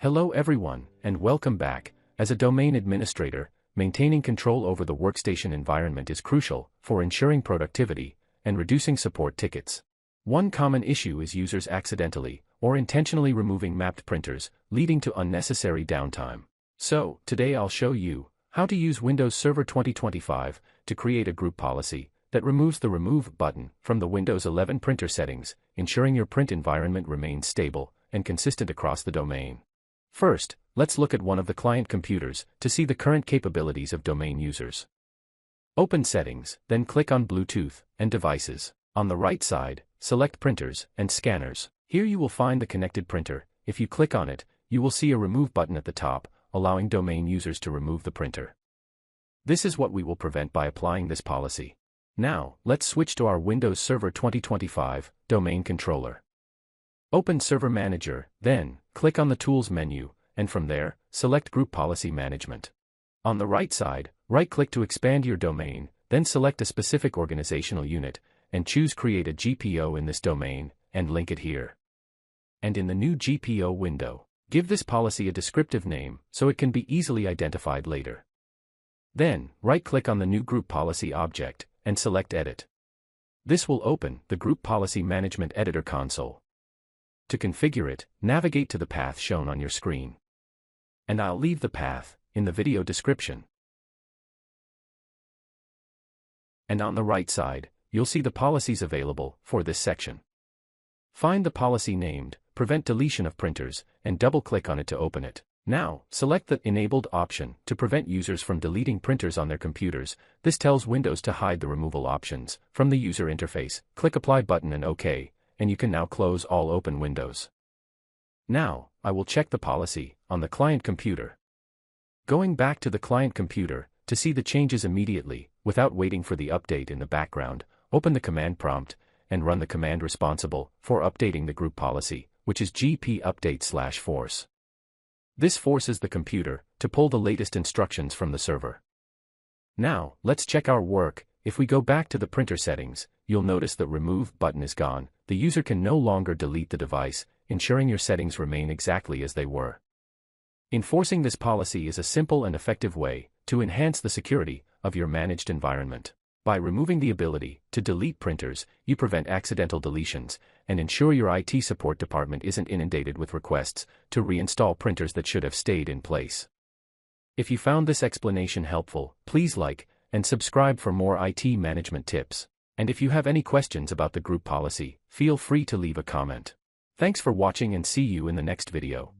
Hello everyone, and welcome back. As a domain administrator, maintaining control over the workstation environment is crucial for ensuring productivity and reducing support tickets. One common issue is users accidentally or intentionally removing mapped printers, leading to unnecessary downtime. So, today I'll show you how to use Windows Server 2025 to create a group policy that removes the Remove button from the Windows 11 printer settings, ensuring your print environment remains stable and consistent across the domain. First, let's look at one of the client computers to see the current capabilities of domain users. Open Settings, then click on Bluetooth and Devices. On the right side, select Printers and Scanners. Here you will find the connected printer. If you click on it, you will see a Remove button at the top, allowing domain users to remove the printer. This is what we will prevent by applying this policy. Now, let's switch to our Windows Server 2025 domain controller. Open Server Manager, then, click on the Tools menu, and from there, select Group Policy Management. On the right side, right-click to expand your domain, then select a specific organizational unit, and choose Create a GPO in this domain, and link it here. And in the new GPO window, give this policy a descriptive name so it can be easily identified later. Then, right-click on the new Group Policy object, and select Edit. This will open the Group Policy Management Editor console. To configure it, navigate to the path shown on your screen. And I'll leave the path in the video description. And on the right side, you'll see the policies available for this section. Find the policy named Prevent Deletion of Printers and double-click on it to open it. Now, select the Enabled option to prevent users from deleting printers on their computers. This tells Windows to hide the removal options from the user interface. Click Apply button and OK. And you can now close all open windows. Now, I will check the policy on the client computer. Going back to the client computer, to see the changes immediately, without waiting for the update in the background, open the command prompt, and run the command responsible for updating the group policy, which is gpupdate/force. This forces the computer to pull the latest instructions from the server. Now, let's check our work. If we go back to the printer settings, you'll notice the Remove button is gone. The user can no longer delete the device, ensuring your settings remain exactly as they were. Enforcing this policy is a simple and effective way to enhance the security of your managed environment. By removing the ability to delete printers, you prevent accidental deletions and ensure your IT support department isn't inundated with requests to reinstall printers that should have stayed in place. If you found this explanation helpful, please like and subscribe for more IT management tips. And if you have any questions about the group policy, feel free to leave a comment. Thanks for watching and see you in the next video.